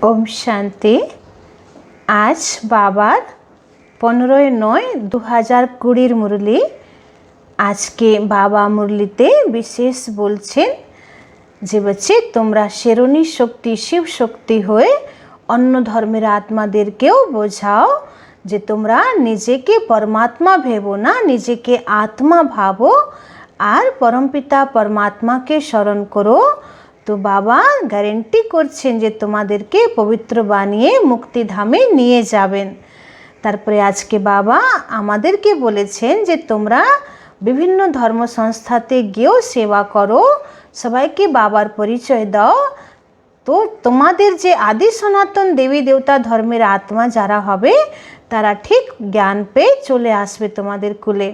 ओम शांति। आज बाबार 15/9/2020 मुरली। आज के बाबा मुरलीते विशेष बोलছেন যে बच्चे তোমরা शेरनी शक्ति शिव शक्ति হয়ে অন্য ধর্মের আত্মাদেরকেও বোঝাও যে তোমরা নিজেকে পরমাত্মা ভেবো না, নিজেকে আত্মা ভাবো আর পরমপিতা পরমাত্মাকে স্মরণ করো। তো বাবা গ্যারেন্টি করছেন যে তোমাদেরকে পবিত্র বানিয়ে মুক্তিধামে নিয়ে যাবেন। তারপরে আজকে বাবা আমাদেরকে বলেছেন যে তোমরা বিভিন্ন ধর্ম সংস্থাতে গিয়েও সেবা করো, সবাইকে বাবার পরিচয় দাও। তো তোমাদের যে আদি সনাতন দেবী দেবতা ধর্মের আত্মা যারা হবে তারা ঠিক জ্ঞান পেয়ে চলে আসবে তোমাদের কুলে।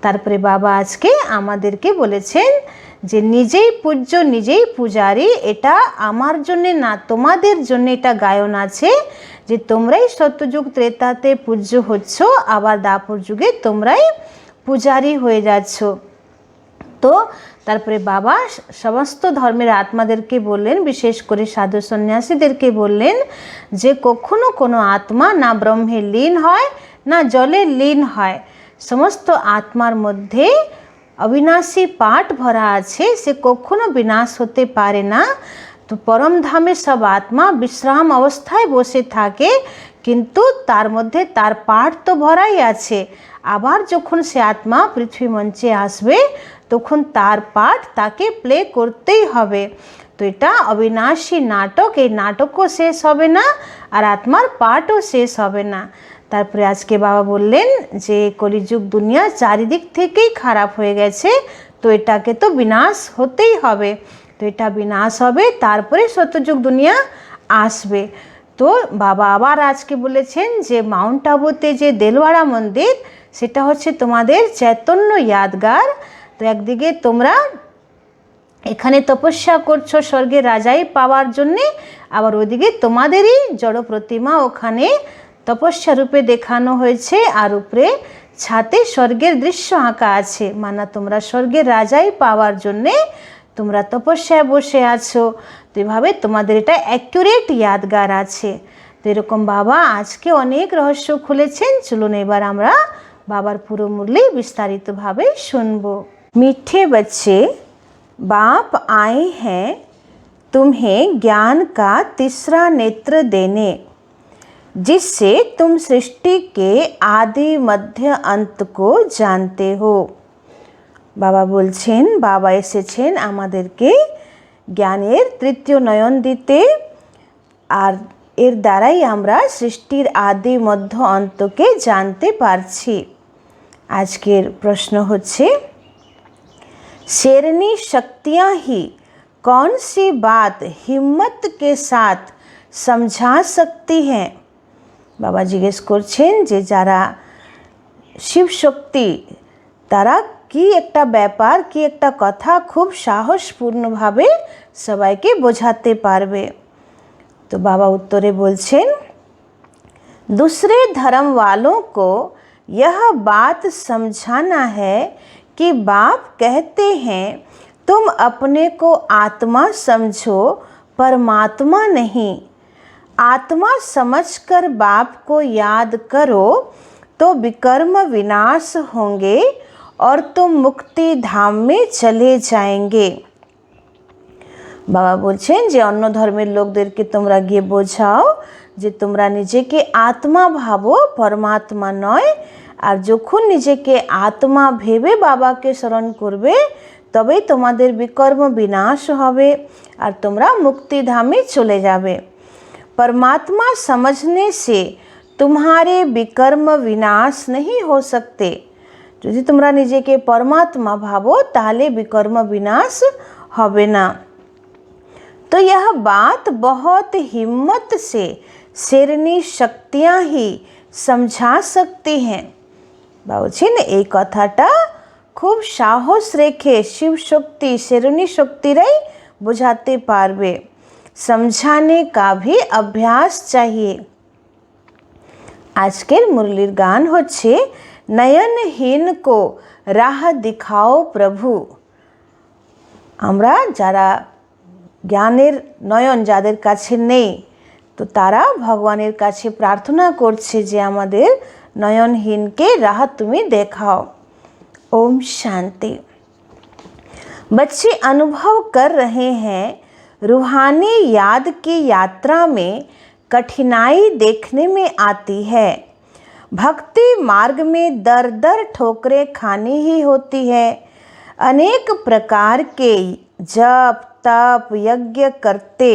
তারপরে বাবা আজকে আমাদেরকে বলেছেন যে নিজেই পূজ্য নিজেই পূজারী, এটা আমার জন্যে না তোমাদের জন্য এটা গায়ন আছে যে তোমরাই সত্যযুগ ত্রেতাতে পূজ্য হচ্ছ, আবার দাপর যুগে তোমরাই পূজারী হয়ে যাচ্ছ। তো তারপরে বাবা সমস্ত ধর্মের আত্মাদেরকে বললেন, বিশেষ করে সাধু সন্ন্যাসীদেরকে বললেন যে কখনো কোনো আত্মা না ব্রহ্মে লীন হয় না জলে লীন হয়, সমস্ত আত্মার মধ্যে অবিনাশী পাঠ ভরা আছে, সে কখনো বিনাশ হতে পারে না। তো পরম ধামে সব আত্মা বিশ্রাম অবস্থায় বসে থাকে, কিন্তু তার মধ্যে তার পাঠ তো ভরাই আছে। আবার যখন সে আত্মা পৃথিবী মঞ্চে আসবে তখন তার পাঠ তাকে প্লে করতেই হবে। তো এটা অবিনাশী নাটক, এই নাটকও শেষ হবে না আর আত্মার পাঠও শেষ হবে না। তারপরে আজকে বাবা বললেন যে কলিযুগ দুনিয়া চারিদিক থেকেই খারাপ হয়ে গেছে, তো এটাকে তো বিনাশ হতেই হবে। তো এটা বিনাশ হবে, তারপরে সত্যযুগ দুনিয়া আসবে। তো বাবা আবার আজকে বলেছেন যে মাউন্ট আবুতে যে দেলওয়াড়া মন্দির সেটা হচ্ছে তোমাদের চৈতন্য ইয়াদগার। তো একদিকে তোমরা এখানে তপস্যা করছো স্বর্গের রাজাই পাওয়ার জন্যে, আবার ওইদিকে তোমাদেরই জড় প্রতিমা ওখানে তপস্যা রূপে দেখানো হয়েছে, আর উপরে ছাতে স্বর্গের দৃশ্য আঁকা আছে, মানে তোমরা স্বর্গের রাজাই পাওয়ার জন্যে তোমরা তপস্যায় বসে আছো। তো এভাবে তোমাদের এটা অ্যাকুরেট ইয়াদগার আছে। তো এরকম বাবা আজকে অনেক রহস্য খুলেছেন। চলুন এবার আমরা বাবার পুরো মুরলি বিস্তারিতভাবে শুনব। मीठे बच्चे, बाप आए हैं तुम्हें ज्ञान का तीसरा नेत्र देने, जिससे तुम सृष्टि के आदि मध्य अंत को जानते हो। बाबा बोलছেন बाबा এসেছেন আমাদেরকে জ্ঞানের তৃতীয় নয়ন দিতে, আর এর দ্বারাই আমরা সৃষ্টির আদি মধ্য অন্তকে জানতে পারছি। আজকের প্রশ্ন হচ্ছে शेरनी शक्तियाँ ही कौन सी बात हिम्मत के साथ समझा सकती हैं। बाबा जिज्ञेस করছেন যে যারা শিব শক্তি তারা কি একটা ব্যাপার কি একটা কথা খুব সাহসপূর্ণভাবে সবাইকে বোঝাতে পারবে। তো বাবা উত্তরে বলছেন दूसरे धर्म वालों को यह बात समझाना है कि बाप कहते हैं तुम अपने को आत्मा समझो, परमात्मा नहीं। आत्मा समझकर बाप को याद करो तो विकर्म विनाश होंगे और तुम मुक्ति धाम में चले जाएंगे। बाबा বলছেন যে অন্য ধর্মের লোকদেরকে তোমরা গিয়ে বোঝাও যে তোমরা নিজেকে আত্মা ভাবো, পরমাত্মা নয়। আর যখন নিজেকে আত্মা ভেবে বাবাকে স্মরণ করবে তবেই তোমাদের বিকর্ম বিনাশ হবে আর তোমরা মুক্তিধামে চলে যাবে। परमात्मा समझने से तुम्हारे विकर्म विनाश नहीं हो सकते। যদি তোমরা নিজেকে পরমাত্মা ভাবো তাহলে বিকর্ম বিনাশ হবে না। तो यह बात बहुत हिम्मत से शेरनी शक्तियाँ ही समझा सकती हैं। বলছেন এই কথাটা খুব সাহস রেখে শিব শক্তি शेरनी শক্তিরাই বোঝাতে পারবে। समझाने का भी अभ्यास चाहिए। আজকের মুরলির গান হচ্ছে নয়নহীন को राह दिखाओ प्रभु। আমরা যারা জ্ঞানের নয়ন যাদের কাছে নেই, তো তারা ভগবানের কাছে প্রার্থনা করছে যে আমাদের নয়নহীনকে রাহ তুমি দেখাও। ओम शांति। बच्चे अनुभव कर रहे हैं रूहानी याद की यात्रा में कठिनाई देखने में आती है। भक्ति मार्ग में दर दर ठोकरें खानी ही होती है। अनेक प्रकार के जप तप यज्ञ करते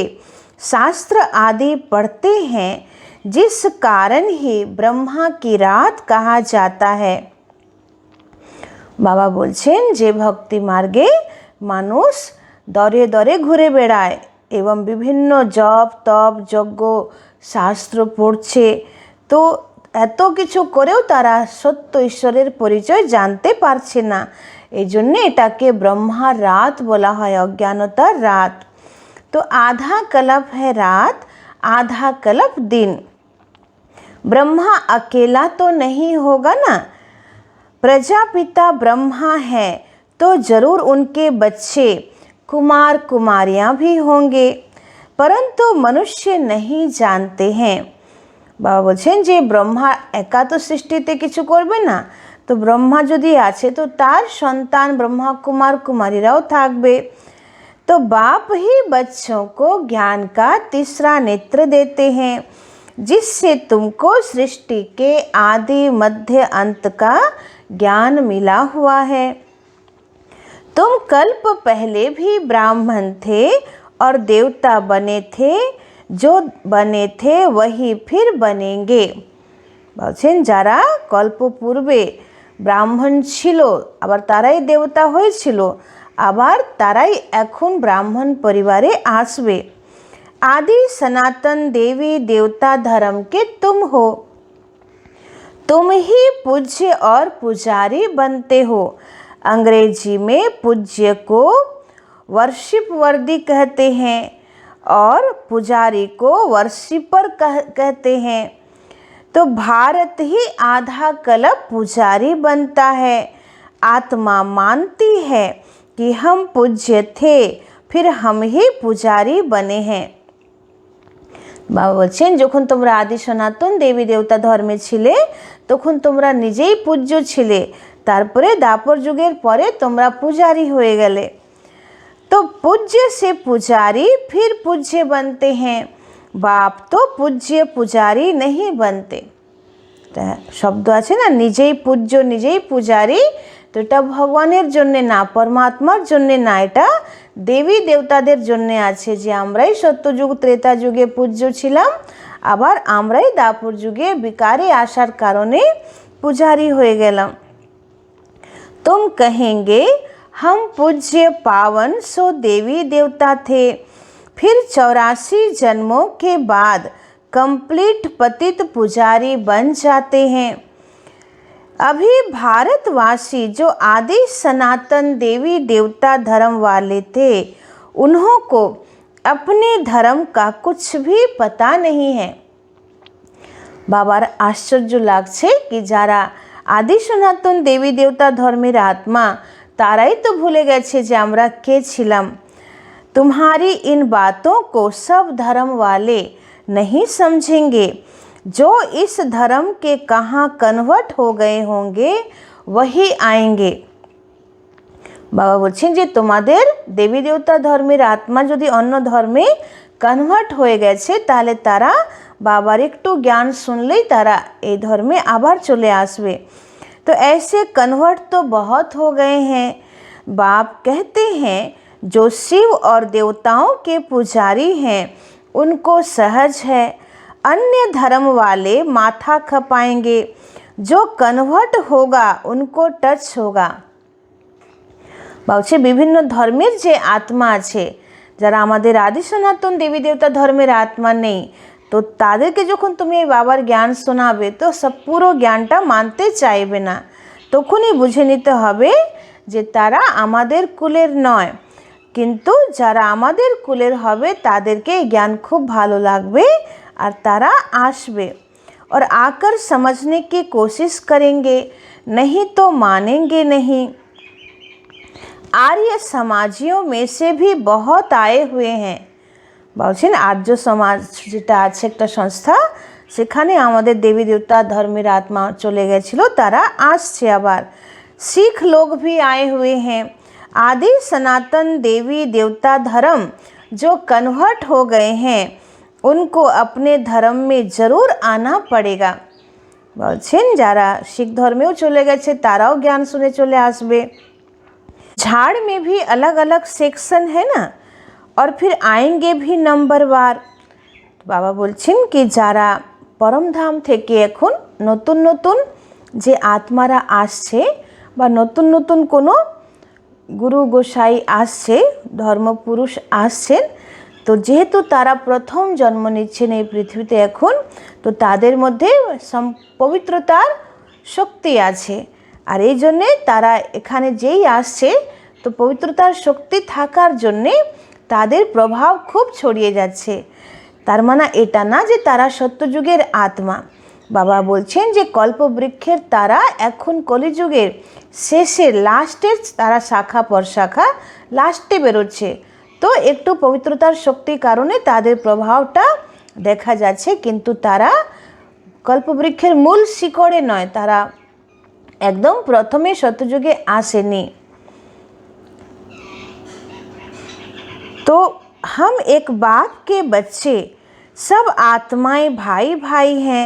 शास्त्र आदि पढ़ते हैं, जिस कारण ही ब्रह्मा की रात कहा जाता है। বাবা বলছেন যে ভক্তি মার্গে মানুষ দরে দরে ঘুরে বেড়ায় এবং বিভিন্ন জপ তপ যজ্ঞ শাস্ত্র পড়ছে, তো এত কিছু করেও তারা সত্য ঈশ্বরের পরিচয় জানতে পারছে না। এই জন্যে এটাকে ব্রহ্মার রাত বলা হয়, অজ্ঞানতার রাত। तो आधा कल्प है रात, आधा कल्प दिन। ब्रह्मा अकेला तो नहीं होगा ना, प्रजापिता ब्रह्मा है तो जरूर उनके बच्चे कुमार कुमारियां भी होंगे, परंतु मनुष्य नहीं जानते हैं। बाबा बोलছেন যে ব্রহ্মা একা তো সৃষ্টিতে কিছু করবে না, তো ব্রহ্মা যদি আছে তো তার সন্তান ব্রহ্মা কুমার কুমারীরাও থাকবে। तो बाप ही बच्चों को ज्ञान का तीसरा नेत्र देते हैं, जिससे तुमको सृष्टि के आदि मध्य अंत का ज्ञान मिला हुआ है। तुम कल्प पहले भी ब्राह्मण थे और देवता बने थे, जो बने थे वही फिर बनेंगे। বলছেন যারা কল্প পূর্বে ব্রাহ্মণ ছিল আবার তারাই দেবতা হয়েছিল, আবার তারাই এখন ব্রাহ্মণ পরিবারে আসবে। आदि सनातन देवी देवता धर्म के तुम हो, तुम ही पूज्य और पुजारी बनते हो। अंग्रेजी में पूज्य को वर्शिप वर्दी कहते हैं और पुजारी को वर्शिपर कहते हैं। तो भारत ही आधा कल्प पुजारी बनता है। आत्मा मानती है कि हम पूज्य थे, फिर हम ही पुजारी बने हैं। বাবা বলছেন যখন তোমরা আদি সনাতন দেবী দেবতা ধর্মে ছিলে তখন তোমরা নিজেই পূজ্য ছিলে, তারপরে দাপর যুগের পরে তোমরা পূজারি হয়ে গেলে। তো पूज्य से पुजारी फिर पूज्य बनते हैं, बाप तो पूज्य पुजारी नहीं बनते। শব্দ আছে না, নিজেই পূজ্য নিজেই পূজারি, তো এটা ভগবানের জন্যে না, পরমাত্মার জন্যে না, এটা দেবী দেবতাদের জন্যে আছে যে আমরাই সত্যযুগ ত্রেতা যুগে পূজ্য ছিলাম, আবার আমরাই দাপর যুগে বিকারে আসার কারণে পূজারি হয়ে গেলাম। तुम कहेंगे हम पूज्य पावन सो देवी देवता थे, फिर 84 जन्मों के बाद कंप्लीट पतित पुजारी बन जाते हैं। अभी भारतवासी जो आदि सनातन देवी देवता धर्म वाले थे, उन्हों को अपने धर्म का कुछ भी पता नहीं है। বাবার আশ্চর্য লাগছে কি যারা আদি সনাতন দেবী দেবতা ধর্মের আত্মা তারাই তো ভুলে গেছে যে আমরা কে ছিলাম। तुम्हारी इन बातों को सब धर्म वाले नहीं समझेंगे, जो इस धर्म के कहाँ कन्वर्ट हो गए होंगे वही आएंगे। বাবা বলছেন যে তোমাদের দেবী দেবতা ধর্মের আত্মা যদি অন্য ধর্মে কনভার্ট হয়ে গেছে তাহলে তারা বাবার একটু জ্ঞান শুনলেই তারা এই ধর্মে আবার চলে আসবে। तो ऐसे कन्वर्ट तो बहुत हो गए हैं। बाप कहते हैं जो शिव और देवताओं के पुजारी हैं उनको सहज है, अन्य धर्म वाले माथा खपाएंगे, जो कन्वर्ट होगा उनको टच होगा। বলছে বিভিন্ন ধর্মের যে আত্মা আছে, যারা আমাদের আদি সনাতন দেবী দেবতা ধর্মের আত্মা নেই, তো তাদেরকে যখন তুমি এই বাবার জ্ঞান শোনাবে তো সব পুরো জ্ঞানটা মানতে চাইবে না। তখনই বুঝে নিতে হবে যে তারা আমাদের কুলের নয়, কিন্তু যারা আমাদের কুলের হবে তাদেরকে জ্ঞান খুব ভালো লাগবে আর তারা আসবে और आकर समझने की कोशिश करेंगे, नहीं तो मानेंगे नहीं। आर्य समाजियों में से भी बहुत आए हुए हैं। বলছেন আর্য সমাজ যেটা আছে একটা সংস্থা, সেখানে আমাদের দেবী देवता धर्मेर आत्मा चले গেছিল, তারা আসছে আবার। सिख लोग भी आए हुए हैं। आदि सनातन देवी देवता धर्म जो कन्वर्ट हो गए हैं उनको अपने धर्म में जरूर आना पड़ेगा। বলছেন যারা শিখ ধর্মেও চলে গেছে তারাও জ্ঞান শুনে চলে আসবে। झाड़ में भी अलग अलग सेक्शन है ना, और फिर आएंगे भी नंबरवार। বাবা বলছেন কি যারা পরমধাম থেকে এখন নতুন নতুন যে আত্মারা আসছে বা নতুন নতুন কোনো গুরু গোসাই আসছে, ধর্মপুরুষ আসছেন, তো যেহেতু তারা প্রথম জন্ম নিচ্ছেন এই পৃথিবীতে এখন, তো তাদের মধ্যে পবিত্রতার শক্তি আছে। আর এই জন্যে তারা এখানে যেই আসছে, তো পবিত্রতার শক্তি থাকার জন্যে তাদের প্রভাব খুব ছড়িয়ে যাচ্ছে। তার মানে এটা না যে তারা সত্যযুগের আত্মা। বাবা বলছেন যে কল্পবৃক্ষের তারা এখন কলিযুগের শেষে লাস্টের তারা শাখা প্রশাখা লাস্টে বেরোচ্ছে, তো একটু পবিত্রতার শক্তির কারণে তাদের প্রভাবটা দেখা যাচ্ছে, কিন্তু তারা কল্পবৃক্ষের মূল শিকড়ে নয়, তারা एकदम प्रथमे सत्ययुगे आसेनी। तो हम एक बाप के बच्चे, सब आत्माएं भाई भाई हैं,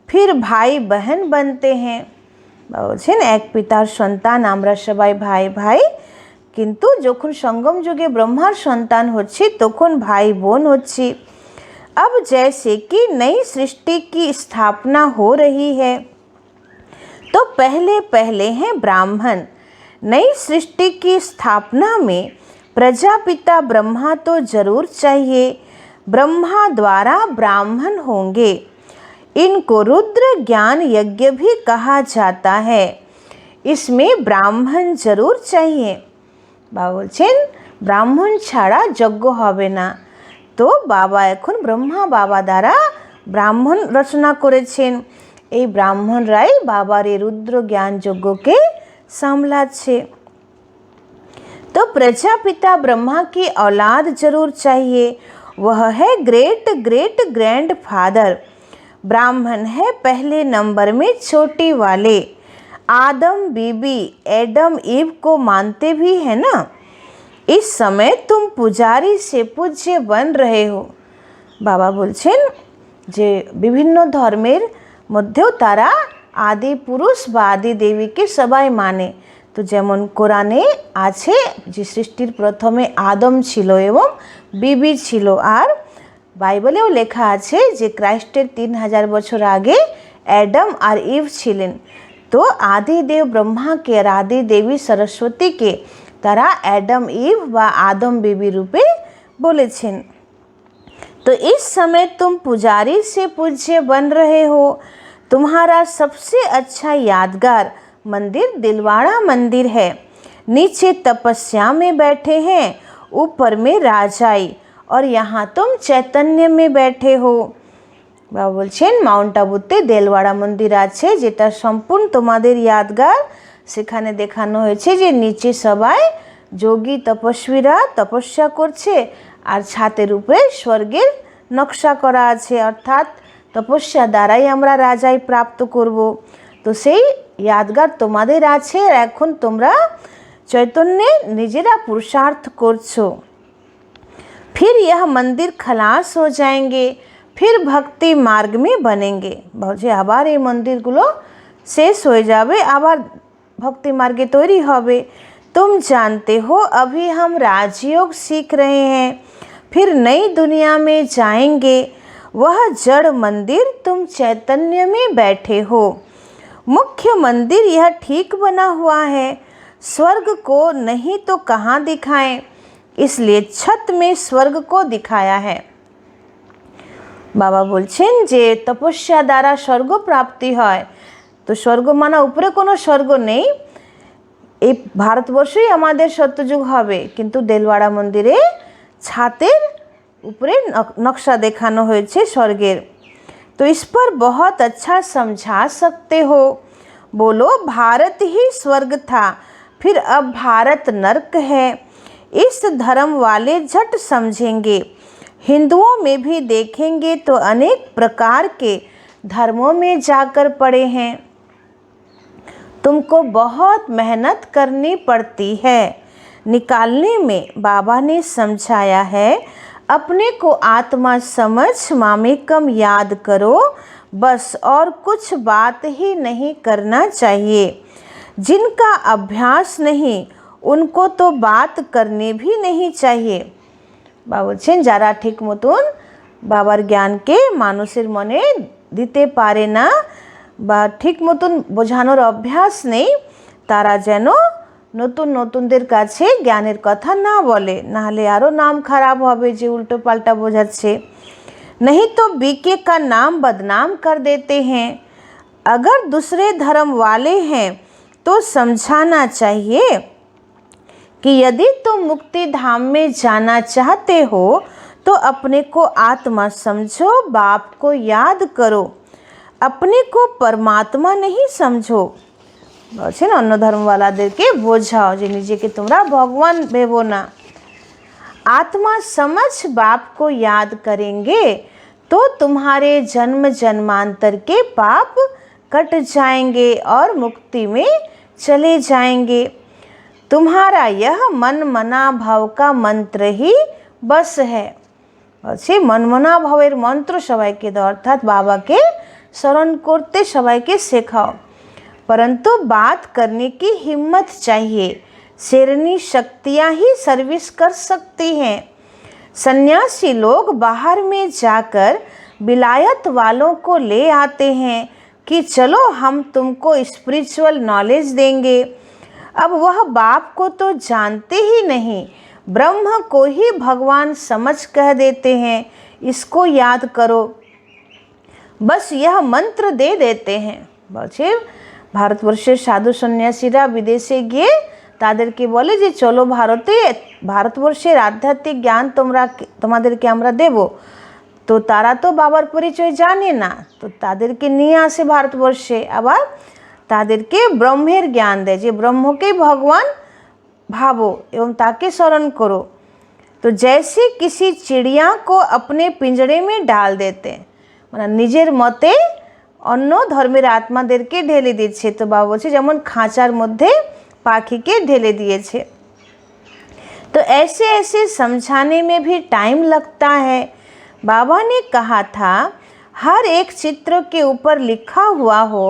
फिर भाई बहन बनते हैं। বলছেন এক পিতার সন্তান আমরা সবাই ভাই ভাই, কিন্তু যখন সঙ্গম যুগে ব্রহ্মার সন্তান হচ্ছি তখন ভাই বোন হচ্ছি। अब जैसे कि नई सृष्टि की स्थापना हो रही है, तो पहले पहले हैं ब्राह्मण। नई सृष्टि की स्थापना में प्रजापिता ब्रह्मा तो जरूर चाहिए, ब्रह्मा द्वारा ब्राह्मण होंगे। इनको रुद्र ज्ञान यज्ञ भी कहा जाता है, इसमें ब्राह्मण जरूर चाहिए। बाबा बोलছেন ব্রাহ্মণ ছাড়া যজ্ঞ হবে না। তো বাবা এখন ব্রহ্মা বাবা দ্বারা ব্রাহ্মণ রচনা করেছেন, এই ব্রাহ্মণরাই বাবার এই রুদ্র জ্ঞান যজ্ঞকে সামলাচ্ছে। तो प्रजापिता ब्रह्मा की औलाद जरूर चाहिए, वह है ग्रेट ग्रेट ग्रैंड फादर। ब्राह्मण है पहले नंबर में छोटी वाले। आदम बीबी एडम ईव को मानते भी है ना। इस समय तुम पुजारी से पूज्य बन रहे हो। बाबा बोलছেন যে বিভিন্ন ধর্মের মধ্যেও তারা আদি পুরুষ বা আদি দেবীকে সবাই মানে। তো যেমন কোরআনে আছে যে সৃষ্টির প্রথমে আদম ছিল এবং বিবি ছিল, আর বাইবেলেও লেখা আছে যে খ্রিস্টের 3000 বছর আগে অ্যাডাম আর ইভ ছিলেন। তো আদি দেব ব্রহ্মাকে আর আদি দেবী সরস্বতীকে তারা অ্যাডাম ইভ বা আদম বিবি রূপে বলেছেন। तो इस समय तुम पुजारी से पूज्य बन रहे हो। तुम्हारा सबसे अच्छा यादगार मंदिर दिलवाड़ा मंदिर है। नीचे तपस्या में बैठे हैं, ऊपर में राजाई, और यहाँ तुम चैतन्य में बैठे हो। বাবা বলছেন মাউন্ট আবুতে দেলওয়াড়া মন্দির আছে, যেটা সম্পূর্ণ তোমাদের यादगार। সেখানে দেখানো হয়েছে যে নিচে সবাই যোগী তপস্বীরা তপস্যা করছে, আর ছাতের উপরে স্বর্গের নকশা করা আছে, অর্থাৎ তপস্যা দ্বারাই আমরা রাজাই প্রাপ্ত করব। তো সেই यादगार তোমাদের আছে, আর এখন তোমরা চৈতন্যে নিজেরা পুরুষার্থ করছো। फिर यह मंदिर खलास हो जाएंगे, फिर भक्ति मार्ग में बनेंगे। বলছে আবার এই মন্দিরগুলো শেষ হয়ে যাবে, আবার भक्ति मार्गे तैरी হবে। तुम जानते हो अभी हम राजयोग सीख रहे हैं, फिर नई दुनिया में जाएंगे। वह जड़ मंदिर तुम चैतन्य में बैठे हो। मुख्य मंदिर यह ठीक बना हुआ है, स्वर्ग को नहीं तो कहाँ दिखाएं, इसलिए छत में स्वर्ग को दिखाया है। बाबा बोलছেন যে তপস্যা দ্বারা স্বর্গ প্রাপ্তি হয়। তো স্বর্গ মানে উপরে কোনো স্বর্গ নেই, এই ভারতবর্ষই আমাদের সত্যযুগ হবে, কিন্তু দেলওয়াড়া মন্দিরে ছাতের উপরে নকশা দেখানো হয়েছে স্বর্গের। तो इस पर बहुत अच्छा समझा सकते हो। बोलो भारत ही स्वर्ग था, फिर अब भारत नर्क है। इस धर्म वाले झट समझेंगे, हिंदुओं में भी देखेंगे तो अनेक प्रकार के धर्मों में जाकर पड़े हैं। तुमको बहुत मेहनत करनी पड़ती है निकालने में। बाबा ने समझाया है, अपने को आत्मा समझ मामेकम याद करो बस, और कुछ बात ही नहीं करना चाहिए। जिनका अभ्यास नहीं उनको तो बात करनी भी नहीं चाहिए। बाबा বলছেন যারা ঠিক মতন বাবার জ্ঞানকে মানুষের মনে দিতে পারে না বা ঠিক মতন বোঝানোর অভ্যাস নেই, তারা যেন নতুন নতুনদের কাছে জ্ঞানের কথা না বলে, নাহলে আরও নাম খারাপ হবে যে উল্টো পাল্টা বোঝাচ্ছে। नहीं तो बीके का नाम बदनाम कर देते हैं। अगर दूसरे धर्म वाले हैं तो समझाना चाहिए कि यदि तुम मुक्ति धाम में जाना चाहते हो तो अपने को आत्मा समझो, बाप को याद करो, अपने को परमात्मा नहीं समझो। বলছেন অন্য ধর্মওয়ালাদেরকে বোঝাও যে নিজেকে তোমরা ভগবান ভেবো না। आत्मा समझ बाप को याद करेंगे तो तुम्हारे जन्म जन्मांतर के पाप कट जाएंगे और मुक्ति में चले जाएंगे। तुम्हारा यह मन मना भाव का मंत्र ही बस है। বলছে মনমনা ভাবের মন্ত্র সবাইকে দাও, অর্থাৎ বাবাকে স্মরণ করতে সবাইকে শেখাও, परंतु बात करने की हिम्मत चाहिए। शेरनी शक्तियाँ ही सर्विस कर सकती हैं। सन्यासी लोग बाहर में जाकर विलायत वालों को ले आते हैं कि चलो हम तुमको स्पिरिचुअल नॉलेज देंगे। अब वह बाप को तो जानते ही नहीं, ब्रह्म को ही भगवान समझ कह देते हैं, इसको याद करो, बस यह मंत्र दे देते हैं। বলছে ভারতবর্ষের সাধু সন্ন্যাসীরা বিদেশে গিয়ে তাদেরকে বলে যে চলো ভারতবর্ষের আধ্যাত্মিক জ্ঞান তোমাদেরকে আমরা দেব। তো তারা তো বাবার পরিচয় জানে না, তো তাদেরকে নিয়ে আসে ভারতবর্ষে, আবার তাদেরকে ব্রহ্মের জ্ঞান দেয় যে ব্রহ্মকেই ভগবান ভাবো এবং তাকে স্মরণ করো। তো जैसे किसी चिड़िया को अपने पिंजरे में डाल देते, মানে নিজের মতে অন্য ধর্মের আত্মাদেরকে ঢেলে দিচ্ছে। তো বাবা বলছে যেমন খাঁচার মধ্যে পাখিকে ঢেলে দিয়েছে। तो ऐसे ऐसे समझाने में भी टाइम लगता है। बाबा ने कहा था हर एक चित्र के ऊपर लिखा हुआ हो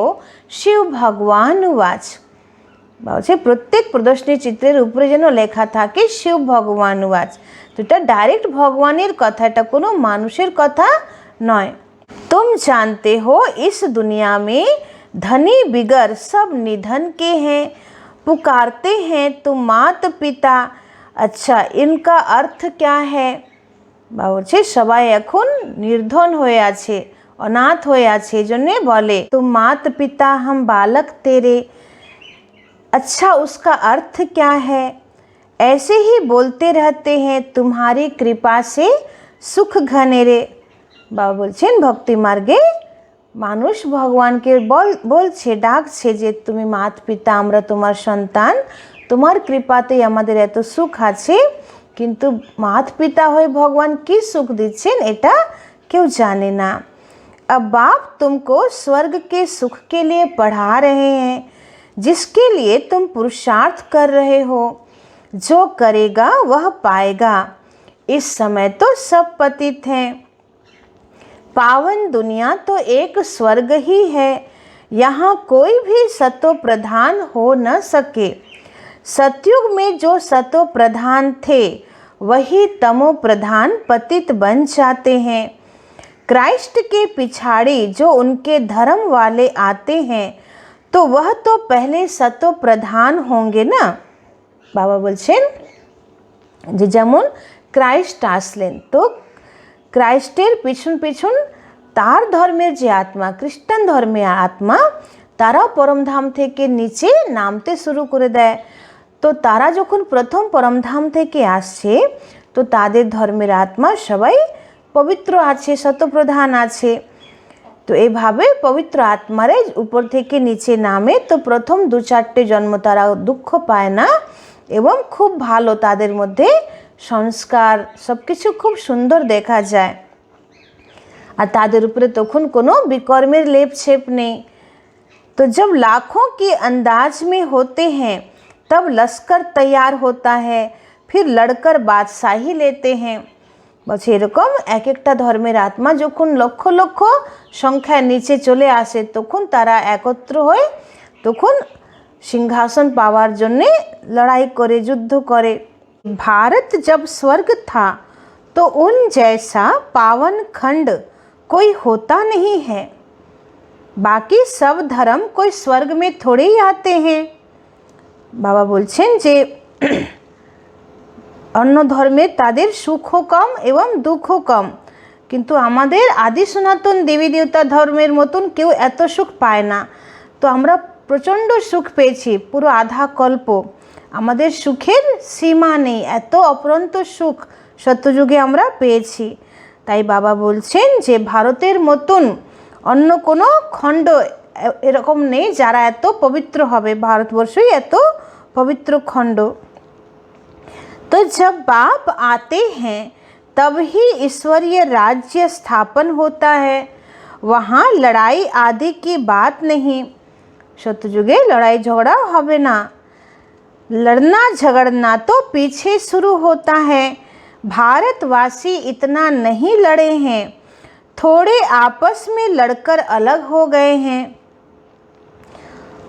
शिव भगवान वाच। বলছে প্রত্যেক প্রদর্শনী চিত্রের উপরে যেন লেখা থাকে শিব ভগবান ওয়াচ। তো এটা ডাইরেক্ট ভগবানের কথা, এটা কোনো মানুষের কথা নয়। तुम जानते हो इस दुनिया में धनी बिगर सब निधन के हैं, पुकारते हैं तुम मात पिता। अच्छा इनका अर्थ क्या है? বাবা বলছে সবাই এখন নির্ধন হয়ে আছে, অনাথ হয়ে আছে, এজন্যে বলে तुम मात पिता हम बालक तेरे। अच्छा उसका अर्थ क्या है? ऐसे ही बोलते रहते हैं तुम्हारी कृपा से सुख घनेरे। বাবা বলছেন ভক্তি মার্গে মানুষ ভগবানকে বলছে, ডাকছে যে তুমি মাত পিতা, আমরা তোমার সন্তান, তোমার কৃপাতেই আমাদের এত সুখ আছে। কিন্তু মাত পিতা হয়ে ভগবান কি সুখ দিচ্ছেন এটা কেউ জানে না। अब बाप तुमको स्वर्ग के सुख के लिए पढ़ा रहे हैं, जिसके लिए तुम पुरुषार्थ कर रहे हो। जो करेगा वह पाएगा। इस समय तो सब पतित हैं। पावन दुनिया तो एक स्वर्ग ही है, यहाँ कोई भी सतो प्रधान हो न सके। सतयुग में जो सतो प्रधान थे वही तमो प्रधान पतित बन जाते हैं। क्राइस्ट के पिछाड़ी जो उनके धर्म वाले आते हैं तो वह तो पहले सतो प्रधान होंगे ना। बाबा बोलছেন যে যেমন ক্রাইস্ট আসলেন, তো ক্রাইস্টের পিছন পিছন তার ধর্মের যে আত্মা, খ্রিস্টান ধর্মের আত্মা, তারাও পরমধাম থেকে নিচে নামতে শুরু করে দেয়। তো তারা যখন প্রথম পরমধাম থেকে আসছে তো তাদের ধর্মের আত্মা সবাই পবিত্র আছে, শতপ্রধান আছে। তো এইভাবে পবিত্র আত্মারাই উপর থেকে নিচে নামে। তো প্রথম 2-4টে জন্ম তারা দুঃখ পায় না এবং খুব ভালো তাদের মধ্যে সংস্কার সব কিছু খুব সুন্দর দেখা যায়। আর তাদের উপরে তখন কোনো বিকর্মের लेप छेप नहीं। तो जब लाखों की अंदाज में होते हैं तब लश्कर तैयार होता है, फिर लड़कर बादशाही लेते हैं। बस एरकम एक एकटा धर्मेर आत्मा যখন লক্ষ লক্ষ সংখ্যায় নিচে চলে আসে তখন তারা একত্র হয়ে তখন सिंहासन पावार जन्य लड़ाई करे, युद्ध करे। भारत जब स्वर्ग था तो उन जैसा पावन खंड कोई होता नहीं है। बाकी सब धर्म कोई स्वर्ग में थोड़े ही आते हैं। बाबा बोलছেন যে অন্য ধর্মের তাদের সুখও কম এবং দুঃখও কম, কিন্তু আমাদের আদি সনাতন দেবী দেবতা ধর্মের মতন কেউ এত সুখ পায় না। তো আমরা প্রচণ্ড সুখ পেয়েছি পুরো আধা কল্প, আমাদের সুখের সীমা নেই, এত অপরন্ত সুখ সত্যযুগে আমরা পেয়েছি। তাই বাবা বলছেন যে ভারতের মতন অন্য কোনো খণ্ড এরকম নেই যারা এত পবিত্র হবে, ভারতবর্ষই এত পবিত্র খণ্ড। तो जब बाप आते हैं तब ही ईश्वरीय राज्य स्थापन होता है, वहाँ लड़ाई आदि की बात नहीं। सत्ययुगे लड़ाई झगड़ा होबे ना, लड़ना झगड़ना तो पीछे शुरू होता है। भारतवासी इतना नहीं लड़े हैं, थोड़े आपस में लड़कर अलग हो गए हैं।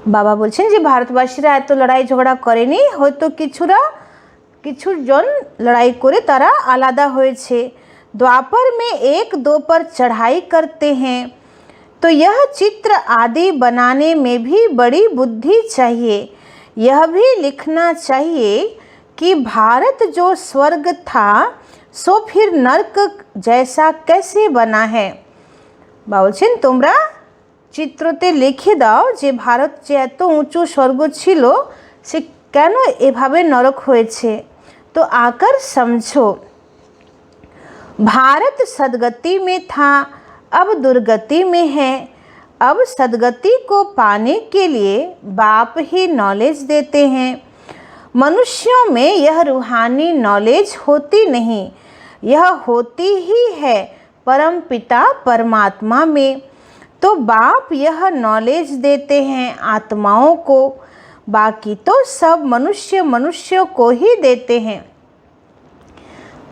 बाबा बोलছেন যে ভারতবাসীরা এত লড়াই ঝগড়া করেনি, হয়তো কিছুজন লড়াই করে তারা আলাদা হয়েছে। द्वापर में एक दो पर चढ़ाई करते हैं, तो यह चित्र आदि बनाने में भी बड़ी बुद्धि चाहिए। यह भी लिखना चाहिए कि भारत जो स्वर्ग था सो फिर नरक जैसा कैसे बना है। বলছেন তোমরা চিত্রতে লিখে দাও যে ভারত যে এত উঁচু স্বর্গ ছিল সে কেন এভাবে নরক হয়েছে। तो आकर समझो, भारत सदगति में था, अब दुर्गति में है। अब सदगति को पाने के लिए बाप ही नॉलेज देते हैं। मनुष्यों में यह रूहानी नॉलेज होती नहीं, यह होती ही है परम पिता परमात्मा में। तो बाप यह नॉलेज देते हैं आत्माओं को, बाकी तो सब मनुष्यों को ही देते हैं।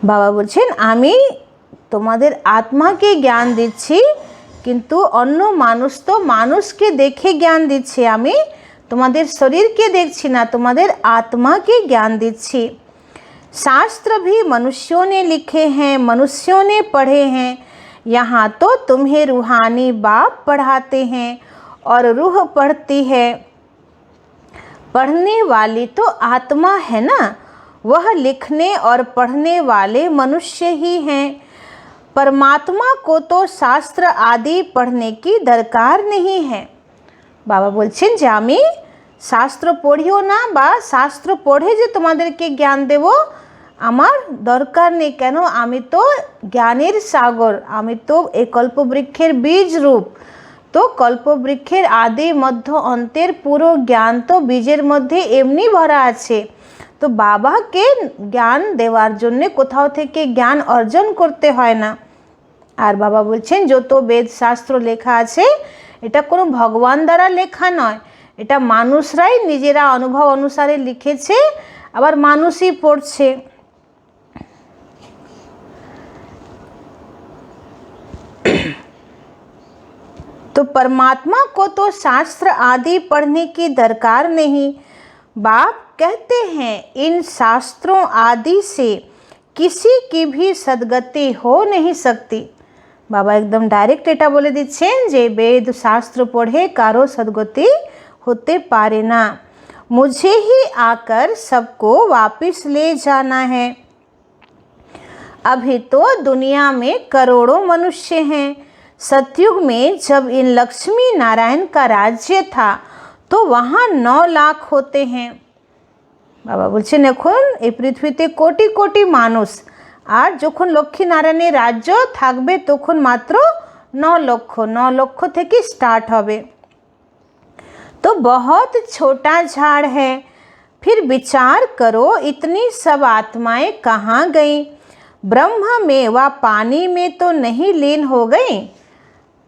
बाबा बोलছেন আমি তোমাদের আত্মাকে জ্ঞান দিচ্ছি, কিন্তু অন্য মানুষ তো মানুষকে দেখে জ্ঞান দিচ্ছে, আমি তোমাদের শরীরকে দেখছি না, তোমাদের আত্মাকে জ্ঞাन দিচ্ছি। शास्त्र भी मनुष्यों ने लिखे हैं, मनुष्यों ने पढ़े हैं। यहाँ तो तुम्हें रूहानी बाप पढ़ाते हैं और रूह पढ़ती है। पढ़ने वाली तो आत्मा है ना, वह लिखने और पढ़ने वाले मनुष्य ही हैं। परमात्मा को तो शास्त्र आदि पढ़ने की दरकार नहीं है। बाबा बोलছেন যে আমি শাস্ত্র পড়িও না বা শাস্ত্র পড়ে যে তোমাদেরকে জ্ঞান দেব আমার দরকার নেই। কেন? আমি তো জ্ঞানের সাগর, আমি তো এই কল্পবৃক্ষের বীজ রূপ। তো কল্পবৃক্ষের আদি মধ্য অন্তের পুরো জ্ঞান তো বীজের মধ্যে এমনি ভরা আছে। তো বাবাকে জ্ঞান দেওয়ার জন্য কোথাও থেকে জ্ঞান অর্জন করতে হয় না। আর বাবা বলছেন যত বেদ শাস্ত্র লেখা আছে এটা কোনো ভগবান দ্বারা লেখা নয়, এটা মানুষরাই নিজেরা অনুভব অনুসারে লিখেছে, আবার মানুষই পড়ছে। तो परमात्मा को तो शास्त्र आदि पढ़ने की दरकार नहीं। बाप कहते हैं इन शास्त्रों आदि से किसी की भी सदगति हो नहीं सकती। बाबा एकदम डायरेक्ट এটা বলে দিচ্ছেন যে বেদ শাস্ত্র পড়ে কারো सदगति होते पारे ना, मुझे ही आकर सबको वापस ले जाना है। अभी तो दुनिया में करोड़ों मनुष्य हैं। सतयुग में जब इन लक्ष्मी नारायण का राज्य था तो वहाँ 9 लाख होते हैं। बाबा বলছেন এখন এই পৃথিবীতে কোটি কোটি মানুষ, আর যখন লক্ষ্মী নারায়ণের রাজ্য থাকবে তখন মাত্র 9 লক্ষ থেকে স্টার্ট হবে। तो बहुत छोटा झाड़ है, फिर विचार करो इतनी सब आत्माएं कहाँ गईं? ब्रह्म में व पानी में तो नहीं लीन हो गई?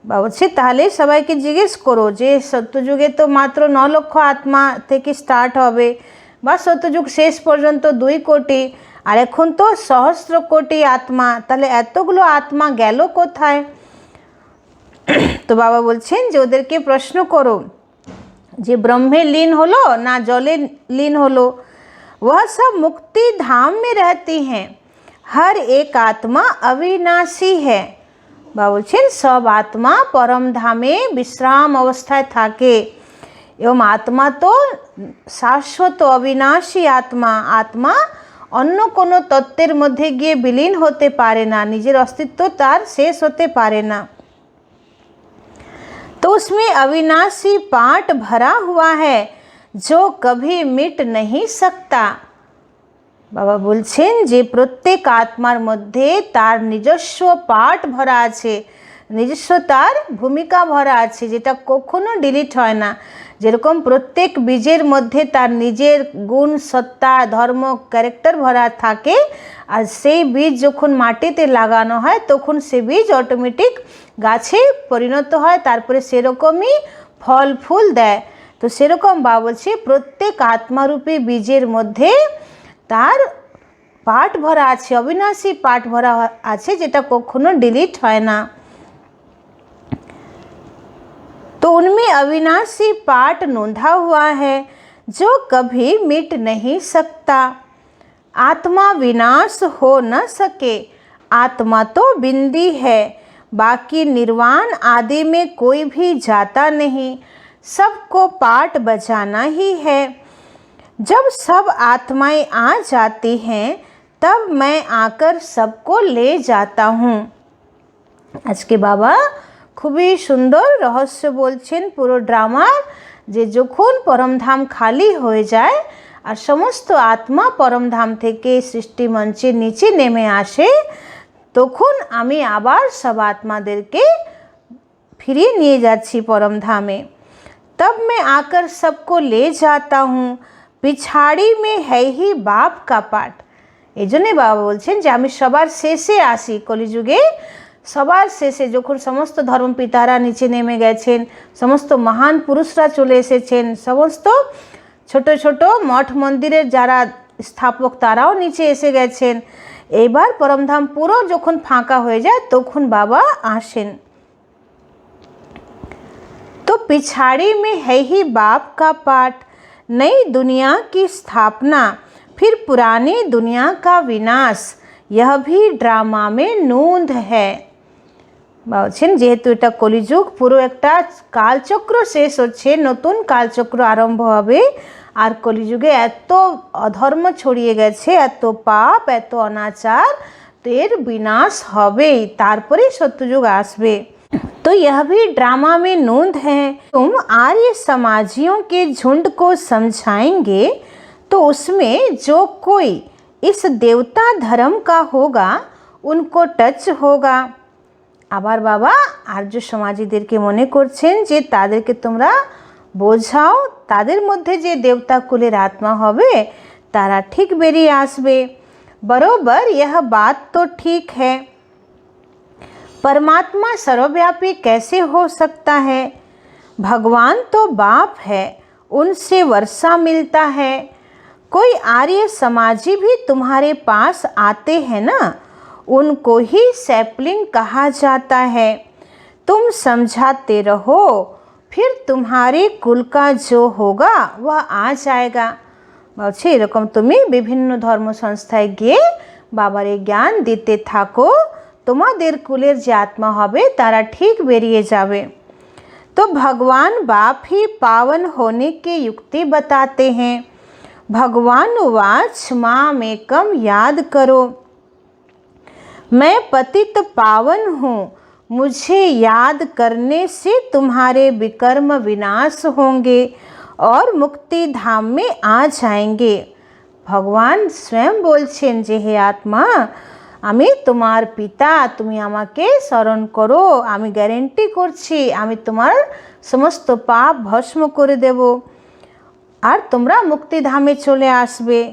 বলছে তাহলে সবাইকে জিজ্ঞেস করো যে সত্যযুগে তো মাত্র 9 লক্ষ আত্মা থেকে স্টার্ট হবে বা সত্যযুগ শেষ পর্যন্ত 2 কোটি, আর এখন তো সহস্র কোটি আত্মা, তাহলে এতগুলো আত্মা গেল কোথায়? তো বাবা বলছেন যে ওদেরকে প্রশ্ন করো যে ব্রহ্মে লীন হলো না জলে লীন হলো? वह सब मुक्ति धाम में रहती हैं, हर एक आत्मा अविनाशी है। বা বলছেন সব আত্মা পরম ধামে বিশ্রাম অবস্থায় থাকে এবং আত্মা তো শাশ্বত অবিনাশী আত্মা। আত্মা অন্য কোনো তত্ত্বের মধ্যে গিয়ে বিলীন হতে পারে না, নিজের অস্তিত্ব তার শেষ হতে পারে না। तो उसमें अविनाशी पाठ भरा हुआ है जो कभी मिट नहीं सकता। বাবা বলছেন যে প্রত্যেক আত্মার মধ্যে তার নিজস্ব পাঠ ভরা আছে, নিজস্ব তার ভূমিকা ভরা আছে, যেটা কখনো ডিলিট হয় না। যেরকম প্রত্যেক বীজের মধ্যে তার নিজের গুণ, সত্তা, ধর্ম, ক্যারেক্টার ভরা থাকে, আর সেই বীজ যখন মাটিতে লাগানো হয় তখন সে বীজ অটোমেটিক গাছে পরিণত হয়, তারপরে সেরকমই ফল ফুল দেয়। তো সেরকম বাবা বলছে প্রত্যেক আত্মারূপী বীজের মধ্যে তার পাঠ ভরা আছে, অবিনাশী পাঠ ভরা আছে, যেটা কখনো ডিলিট হয় না। तो उनमें अविनाशी पाठ नोंधा हुआ है जो कभी मिट नहीं सकता। आत्मा विनाश हो न सके, आत्मा तो बिंदी है, बाकी निर्वाण आदि में कोई भी जाता नहीं, सबको पाठ बजाना ही है। जब सब आत्माएं आ जाती हैं तब मैं आकर सबको ले जाता हूँ। आज के बाबा খুবই সুন্দর রহস্য বলছেন পুরো ড্রামার, যে যখন পরমধাম খালি হয়ে যায় আর সমস্ত আত্মা পরমধাম থেকে সৃষ্টি মঞ্চের নিচে নেমে আসে, তখন আমি আবার সব আত্মাদেরকে ফিরিয়ে নিয়ে যাচ্ছি পরমধামে। तब मैं आकर सबको ले जाता हूँ, पिछाड़ी में है ही बाप का पाठ। এই জন্যে বাবা বলছেন যে আমি সবার শেষে আসি, কলিযুগে সবার শেষে যখন সমস্ত ধর্মপিতারা নিচে নেমে গেছেন, সমস্ত মহান পুরুষরা চলে এসেছেন, সমস্ত ছোট ছোট মঠ মন্দিরের যারা স্থাপক তারাও নিচে এসে গেছেন, এইবার পরমধাম পুরো যখন ফাঁকা হয়ে যায় তখন বাবা আসেন। तो पिछाड़ी में है ही बाप का पाठ, नई दुनिया की स्थापना, फिर पुरानी दुनिया का विनाश, यह भी ड्रामा में नूंद है। বলছেন যেহেতু এটা কলিযুগ, পুরো একটা কালচক্র শেষ হচ্ছে, নতুন কালচক্র আরম্ভ হবে, আর কলিযুগে এত অধর্ম ছড়িয়ে গেছে, এত পাপ, এত অনাচার, তো এর বিনাশ হবেই, তারপরে সত্যযুগ আসবে। तो यह भी ड्रामा में नूंद है। तुम आर्य समाजियों के झुंड को समझाएंगे तो उसमें जो कोई इस देवता धर्म का होगा उनको टच होगा। আবার বাবা আর্য সমাজীদেরকে মনে করছেন যে তাদেরকে তোমরা বোঝাও, তাদের মধ্যে যে দেবতা কুলের আত্মা হবে তারা ঠিক বেরিয়ে আসবে। बरोबर यह बात तो ठीक है, परमात्मा सर्वव्यापी कैसे हो सकता है? भगवान तो बाप है, उनसे वर्षा मिलता है। कोई आर्य समाजी भी तुम्हारे पास आते हैं ना, उनको ही सैपलिंग कहा जाता है। तुम समझाते रहो, फिर तुम्हारे कुल का जो होगा वह आ जाएगा। বলছে এরকম তুমি বিভিন্ন ধর্ম সংস্থায় গিয়ে বাবার এই জ্ঞান দিতে থাকো, তোমাদের কুলের যে আত্মা হবে তারা ঠিক বেরিয়ে যাবে। तो भगवान बाप ही पावन होने की युक्ति बताते हैं। भगवान उवाच माम एकम याद करो, मैं पतित पावन हूँ, मुझे याद करने से तुम्हारे विकर्म विनाश होंगे और मुक्ति धाम में आ जाएंगे। भगवान स्वयं बोलছেন যে হে আত্মা, আমি তোমার পিতা, তুমি আমাকে স্মরণ করো, আমি গ্যারেন্টি করছি আমি তোমার সমস্ত পাপ ভস্ম করে দেব। और तुमरा मुक्ति धामे चले आसबे।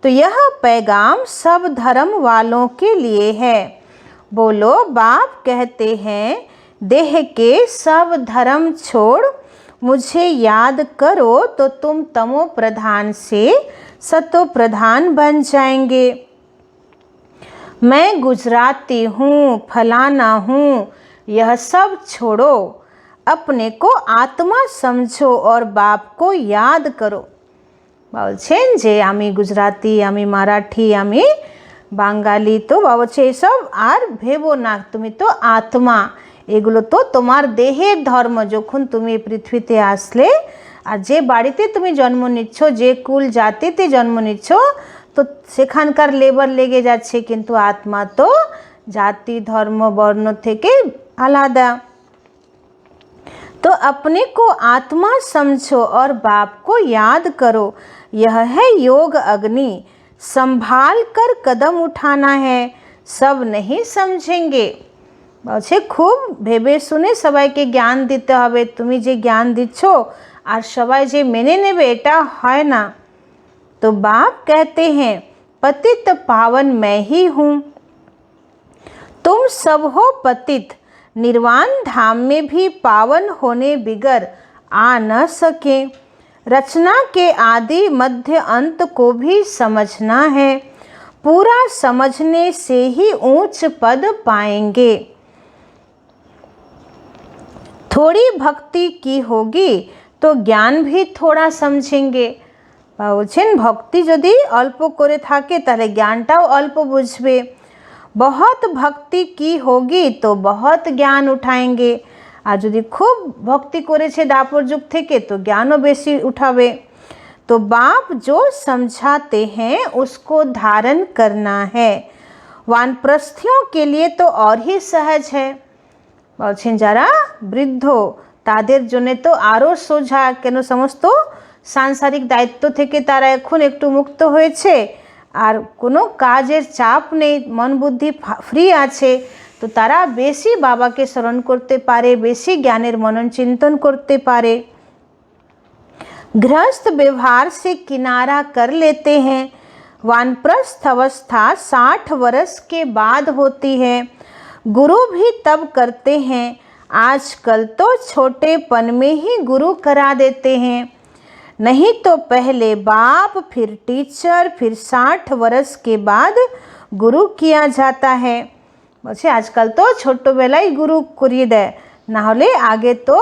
तो यह पैगाम सब धर्म वालों के लिए है। बोलो, बाप कहते हैं देह के सब धर्म छोड़ मुझे याद करो तो तुम तमो प्रधान से सतो प्रधान बन जाएंगे। मैं गुजराती हूँ, फलाना हूँ, यह सब छोड़ो, अपने को आत्मा समझो और बाप को याद करो। बोलছেন যে আমি গুজরাটি, আমি মারাঠি, আমি বাঙালি, তো বলছে এসব আর ভেবো না, তুমি তো আত্মা, এগুলো তো তোমার দেহের ধর্ম। যখন তুমি পৃথিবীতে আসলে আর যে বাড়িতে তুমি জন্ম নিচ্ছ, যে কুল জাতিতে জন্ম নিচ্ছ, তো সেখানকার লেবার লেগে যাচ্ছে, কিন্তু আত্মা তো জাতি ধর্ম বর্ণ থেকে আলাদা। तो अपने को आत्मा समझो और बाप को याद करो, यह है योग अग्नि, संभाल कर कदम उठाना है, सब नहीं समझेंगे। বলছে খুব ভেবে শুনে সবাইকে জ্ঞান দিতে হবে। তুমি যে জ্ঞান দিচ্ছ আর সবাই যে মেনে নেবে এটা হয় না। तो बाप कहते हैं पतित पावन मैं ही हूँ, तुम सब हो पतित, निर्वाण धाम में भी पावन होने बिगर आ न सके। रचना के आदि मध्य अंत को भी समझना है, पूरा समझने से ही ऊंच पद पाएंगे। थोड़ी भक्ति की होगी तो ज्ञान भी थोड़ा समझेंगे। বলছেন ভক্তি যদি অল্প করে থাকে তাহলে জ্ঞানটাও অল্প বুঝবে। बहुत भक्ति की होगी तो बहुत ज्ञान उठाएंगे, আর যদি খুব ভক্তি করেছে দাপর যুগ থেকে তো জ্ঞানও বেশি উঠাবে। तो बाप जो समझाते हैं उसको धारण करना है, वानप्रस्थियों के लिए तो और ही सहज है। বলছেন যারা বৃদ্ধ তাদের জন্য তো আরও সোজা, কেন সমস্ত সাংসারিক দায়িত্ব থেকে তারা এখন একটু মুক্ত হয়েছে আর কোনো কাজের চাপ নেই, মন বুদ্ধি ফ্রি আছে, তো তারা বেশি বাবাকে স্মরণ করতে পারে, বেশি জ্ঞানের মনন চিন্তন করতে পারে। गृहस्थ व्यवहार से किनारा कर लेते हैं, वानप्रस्थ अवस्था 60 वर्ष के बाद होती है, गुरु भी तब करते हैं, आजकल तो छोटेपन में ही गुरु करा देते हैं, नहीं तो पहले बाप, फिर टीचर, फिर 60 वर्ष के बाद गुरु किया जाता है। বলছে আজকাল তো ছোট্টবেলায় গুরু করিয়ে দেয়, না হলে আগে তো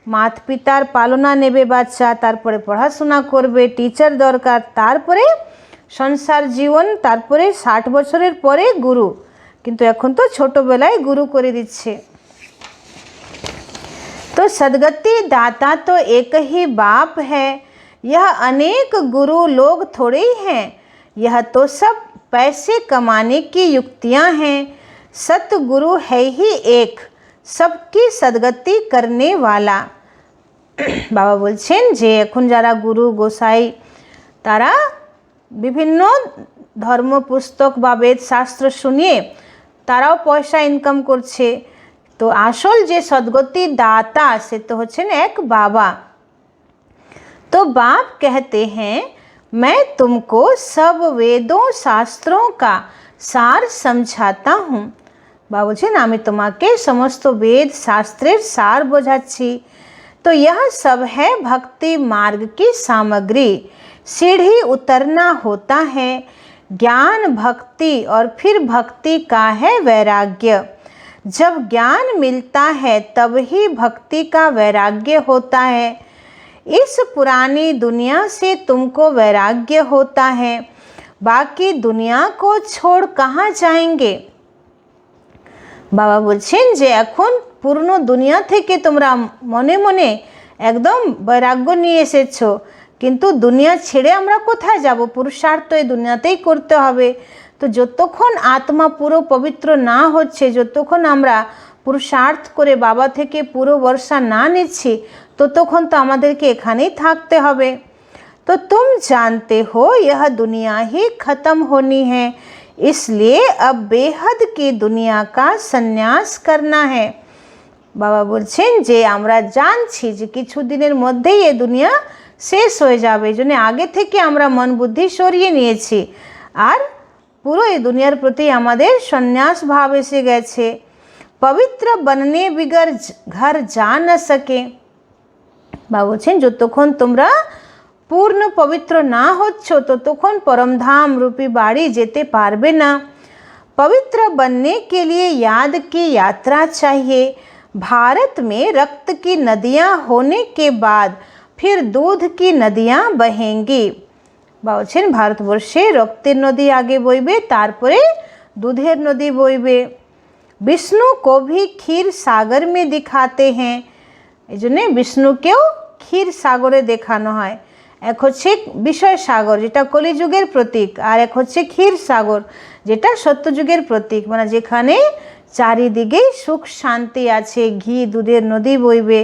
মাত পিতার পালনা নেবে বাচ্চা, তারপরে পড়াশোনা করবে, টিচার দরকার, তারপরে সংসার জীবন, তারপরে 60 বছরের পরে গুরু, কিন্তু এখন তো ছোটবেলায় গুরু করে দিচ্ছে। तो सदगति दाता तो एक ही बाप है, यह अनेक गुरु लोग थोड़े ही हैं, यह तो सब पैसे कमाने की युक्तियां हैं, सतगुरु है ही एक, सबकी सदगति करने वाला। বাবা বলছেন যে এখন যারা গুরু গোসাই তারা বিভিন্ন ধর্ম পুস্তক বা বেদ শাস্ত্র শুনিয়ে তারাও পয়সা ইনকাম করছে, তো আসল যে সদ্গতি দাতা সে তো হচ্ছেন এক বাবা। तो बाप कहते हैं मैं तुमको सब वेदों शास्त्रों का सार समझाता हूँ। बाबा বলছেন আমি তোমাকে সমস্ত বেদ শাস্ত্রের সার বোঝাচ্ছি। तो यह सब है भक्ति मार्ग की सामग्री, सीढ़ी उतरना होता है, ज्ञान भक्ति और फिर भक्ति का है वैराग्य। जब ज्ञान मिलता है तब ही भक्ति का वैराग्य होता है, इस पुरानी दुनिया से तुमको वैराग्य होता है, बाकी दुनिया को छोड़ कहाँ जाएंगे। বাবা বলছেন যে এখন পুরনো দুনিয়া থেকে তোমরা মনে মনে একদম বৈরাগ্য নিয়ে এসেছো, কিন্তু দুনিয়া ছেড়ে আমরা কোথায় যাব, পুরুষার্থ এই দুনিয়াতেই করতে হবে। তো যতক্ষণ আত্মা পুরো পবিত্র না হচ্ছে, যতক্ষণ আমরা পুরুষার্থ করে বাবা থেকে পুরো বর্ষা না নিচ্ছি, ততক্ষণ তো আমাদেরকে এখানেই থাকতে হবে। तो तुम जानते हो यह दुनिया ही खत्म होनी है, इसलिए अब बेहद की दुनिया का संन्यास करना है। বাবা বলছেন যে আমরা জানছি যে কিছুদিনের মধ্যেই এই দুনিয়া শেষ হয়ে যাবে। এই জন্য আগে থেকে আমরা মন বুদ্ধি সরিয়ে নিয়েছি আর পুরো এই দুনিয়ার প্রতি আমাদের সন্ন্যাস ভাব এসে গেছে। পবিত্র বননে বিগর ঘর যা না সকে। বা বলছেন যতক্ষণ তোমরা পূর্ণ পবিত্র না হচ্ছ ততক্ষণ परमधाम रूपी बाड़ी যেতে পারবে না। पवित्र बनने के लिए याद की यात्रा चाहिए। भारत में रक्त की नदियाँ होने के बाद फिर दूध की नदियाँ बहेंगी। বলছেন ভারতবর্ষে রক্তের নদী আগে বইবে, তারপরে দুধের নদী বইবে। विष्णु को भी क्षीर सागर में दिखाते हैं। এই জন্যে বিষ্ণুকেও ক্ষীর সাগরে দেখানো হয়। এক হচ্ছে বিষয় সাগর যেটা কলিযুগের প্রতীক, আর এক হচ্ছে ক্ষীর সাগর যেটা সত্যযুগের প্রতীক, মানে যেখানে চারিদিকে সুখ শান্তি আছে, ঘি দুধের নদী বইবে।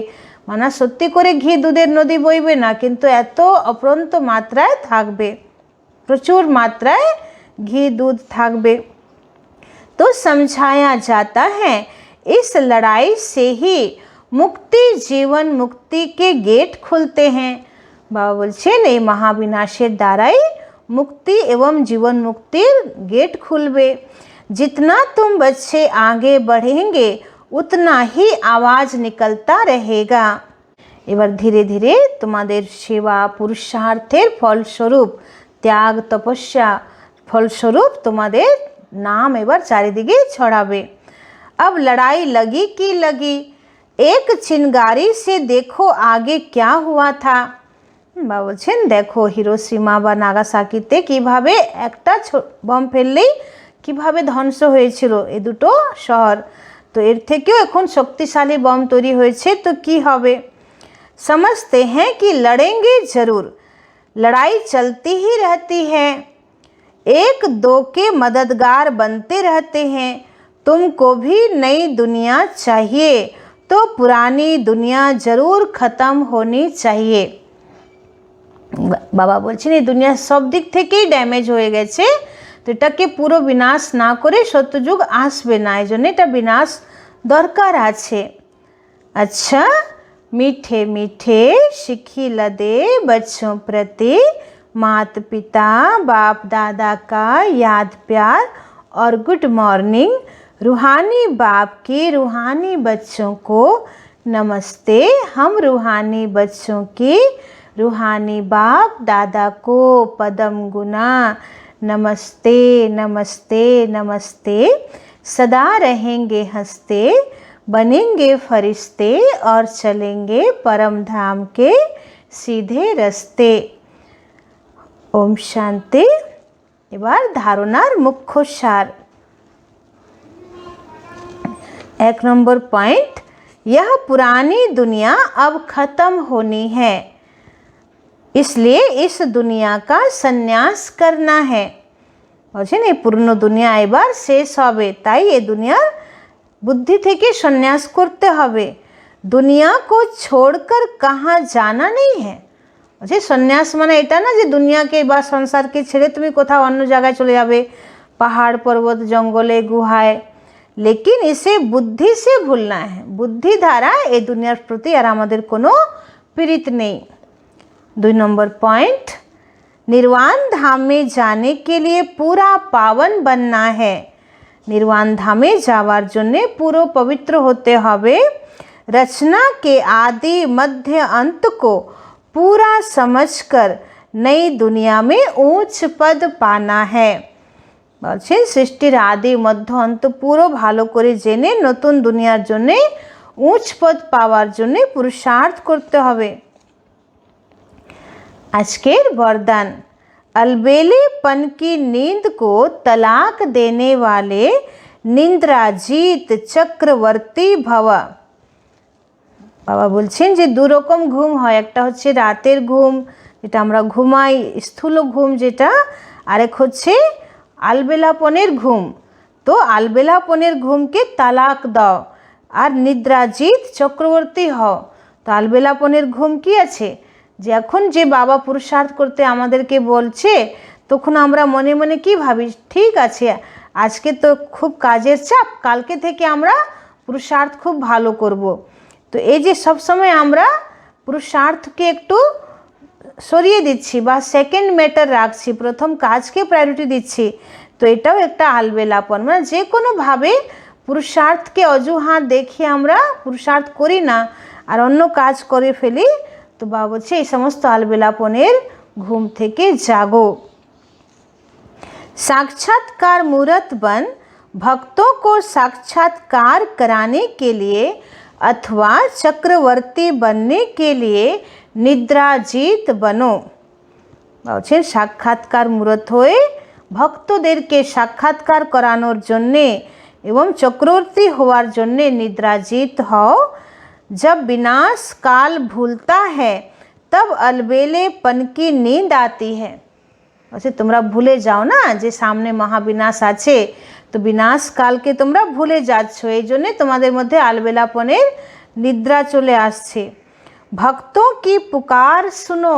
মানে সত্যি করে ঘি দুধের নদী বইবে না, কিন্তু এত অপরন্ত মাত্রায় থাকবে, প্রচুর মাত্রায় ঘি দুধ থাকবে। तो समझाया जाता है इस लड़ाई से ही मुक्ति जीवन मुक्ति के गेट खुलते हैं। बाबा बोलছেন এই মহাবিনাশের দ্বারাই मुक्ति एवं जीवन मुक्तिर गेट खुलबे। जितना तुम बच्चे आगे बढ़ेंगे उतना ही आवाज निकलता रहेगा। এবার ধীরে ধীরে তোমাদের সেবা পুরুষার্থের ফলস্বরূপ ত্যাগ তপস্যা ফলস্বরূপ তোমাদের नाम एबार चारिदिके छड़ाबे। अब लड़ाई लगी की लगी, एक चिंगारी से देखो आगे क्या हुआ था। बोलছেন देखो हिरोशिमा बा नागासाकीते কিভাবে একটা বম ফেললেই কিভাবে ধ্বংস হয়েছিল এই দুটো শহর, তো এর থেকেও এখন শক্তিশালী বম তৈরি হয়েছে, তো কি হবে। समझते हैं कि लड़ेंगे जरूर, लड़ाई चलती ही रहती है, एक दो के मददगार बनते रहते हैं। तुमको भी नई दुनिया चाहिए तो पुरानी दुनिया जरूर ख़त्म होनी चाहिए। बाबा বলছেন এই দুনিয়া সব দিক থেকেই ড্যামেজ হয়ে গেছে, তো এটাকে পুরো বিনাশ না করে সত্যযুগ আসবে না, এই জন্য এটা বিনাশ দরকার আছে। अच्छा मीठे मीठे शिखिला दे बच्चों प्रति माता पिता बाप दादा का याद प्यार और गुड मॉर्निंग। रूहानी बाप के रूहानी बच्चों को नमस्ते। हम रूहानी बच्चों के रूहानी बाप दादा को पदम गुना नमस्ते नमस्ते नमस्ते। सदा रहेंगे हंसते, बनेंगे फरिश्ते और चलेंगे परम धाम के सीधे रास्ते। ओम शांति। এবার ধারণার মুখ্য সার। एक नंबर पॉइंट, यह पुरानी दुनिया अब ख़त्म होनी है, इसलिए इस दुनिया का संन्यास करना है। বলছেন এই পুরনো দুনিয়া এবার শেষ হবে, তাই এই দুনিয়ার বুদ্ধি থেকে সন্ন্যাস করতে হবে। দুনিয়া को छोड़कर कहाँ जाना नहीं है। বলছে সন্ন্যাস মানে এটা না যে দুনিয়াকে বা সংসারকে ছেড়ে তুমি কোথাও অন্য জায়গায় চলে যাবে, পাহাড় পর্বত জঙ্গলে গুহায়। लेकिन इसे बुद्धि से भूलना है, बुद्धि द्वारा ये दुनियार प्रति আর আমাদের কোনো पीड़ित नहीं। 2 नंबर पॉइंट, निर्वाण धाम में जाने के लिए पूरा पावन बनना है। निर्वाण धामे যাওয়ার জন্য পুরো পবিত্র হতে হবে। रचना के आदि मध्य अंत को पूरा समझकर नई दुनिया में ऊंच पद पाना है। বলছেন সৃষ্টির আদি মধ্য অন্ত পুরো ভালো করে জেনে নতুন দুনিয়ার জন্য উচ্চ পদ পাওয়ার জন্য পুরুষার্থ করতে হবে। আজকের বরদান, अलबेलेपन की नींद को तलाक देने वाले निंद्राजीत चक्रवर्ती भव। বাবা বলছেন যে দু রকম ঘুম হয়, একটা হচ্ছে রাতের ঘুম যেটা আমরা ঘুমাই স্থূল ঘুম যেটা, আরেক হচ্ছে আলবেলাপনের ঘুম। তো আলবেলাপনের ঘুমকে তালাক দাও আর নিদ্রাজিত চক্রবর্তী হও। তো আলবেলাপনের ঘুম কি আছে, যে এখন যে বাবা পুরুষার্থ করতে আমাদেরকে বলছে তখন আমরা মনে মনে কি ভাবি, ঠিক আছে আজকে তো খুব কাজের চাপ, কালকে থেকে আমরা পুরুষার্থ খুব ভালো করব। তো এই যে সব সময় আমরা পুরুষার্থকে একটু সরিয়ে দিচ্ছি বা সেকেন্ড ম্যাটার রাখছি, প্রথম কাজকে প্রায়োরিটি দিচ্ছি, তো এটাও একটা আলবেলাপন। মানে যে কোনোভাবে পুরুষার্থকে অজুহাত দেখিয়ে আমরা পুরুষার্থ করি না আর অন্য কাজ করে ফেলি, তো বাবা বলছে এই সমস্ত আলবেলাপনের ঘুম থেকে জাগো। साक्षात्कार मूर्त बन भक्तों को साक्षात्कार कराने के लिए अथवा चक्रवर्ती बनने के लिए निद्राजीत बनो। বলছেন সাক্ষাৎকার মূরত হয়ে ভক্তদেরকে সাক্ষাৎকার করানোর জন্যে এবং চক্রবর্তী হওয়ার জন্যে নিদ্রাজিত হও। जब विनाश काल भूलता है तब अलबेलेपन की नींद आती है। वैसे তোমরা ভুলে যাও না যে সামনে মহাবিনাশ আছে, তো বিনাশ কালকে তোমরা ভুলে যাচ্ছ, এই জন্যে তোমাদের মধ্যে আলবেলাপনের নিদ্রা চলে আসছে। भक्तों की पुकार सुनो,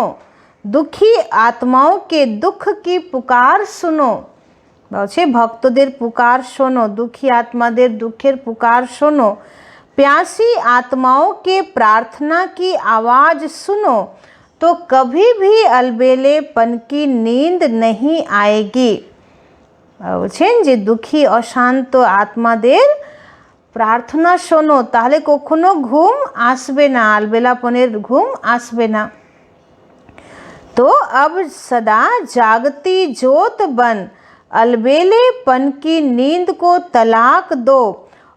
दुखी आत्माओं के दुख की पुकार सुनो। বলছে ভক্তদের পুকার শোনো, দুঃখী আত্মাদের দুঃখের পুকার শোনো। प्यासी आत्माओं के प्रार्थना की आवाज़ सुनो तो कभी भी अलबेलेपन की नींद नहीं आएगी। বলছেন যে দুঃখী অশান্ত আত্মাদের প্রার্থনা শোনো, তাহলে কখনো ঘুম আসবে না, আলবেলাপনের ঘুম আসবে না। तो अब सदा जागती ज्योत बन अलबेलेपन की नींद को तलाक दो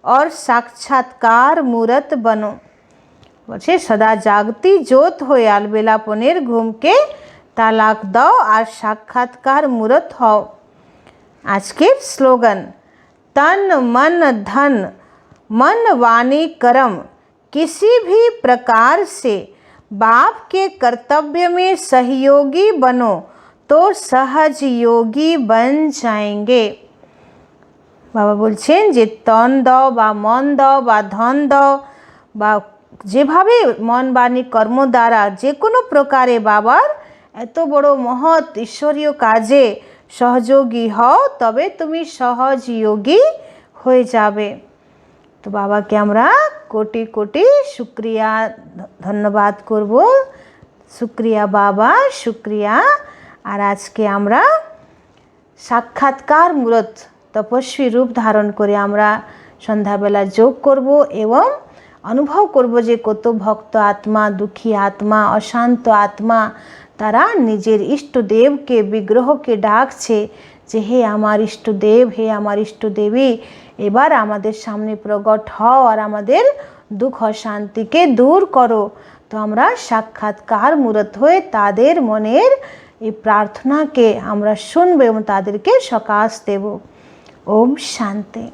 और साक्षात्कार मूर्त बनो। বলছে সদা জাগতি জ্যোত হয়ে আলবেলাপনের ঘুমকে তালাক দাও আর সাক্ষাৎকার মূরত হও। আজকের স্লোগান, तन मन धन मन वाणी कर्म किसी भी प्रकार से बाप के कर्तव्य में सहयोगी बनो तो सहज योगी बन जाएंगे। বাবা বলছেন যে তন দাও বা মন দাও বা ধন দাও বা যেভাবে মন বাণী কর্ম দ্বারা যে কোনো প্রকারে বাবার এত বড় মহৎ ঈশ্বরীয় কাজে সহযোগী হও, তবে তুমি সহজ যোগী হয়ে যাবে। তো বাবাকে আমরা কোটি কোটি শুক্রিয়া ধন্যবাদ করব। শুক্রিয়া বাবা, শুক্রিয়া। আর আজকে আমরা সাক্ষাৎকার মূরত তপস্বী রূপ ধারণ করে আমরা সন্ধ্যাবেলা যোগ করব এবং অনুভব করব যে কত ভক্ত আত্মা, দুঃখী আত্মা, অশান্ত আত্মা তারা নিজের ইষ্টদেবকে বিগ্রহকে ডাকছে যে হে আমার ইষ্টদেব, হে আমার ইষ্টদেবী, এবার আমাদের সামনে প্রকট হও আর আমাদের দুঃখ অশান্তিকে দূর করো। তো আমরা সাক্ষাৎকার মূরত হয়ে তাদের মনের এই প্রার্থনাকে আমরা শুনবো এবং তাদেরকে সকাশ দেব। ওম শান্তি।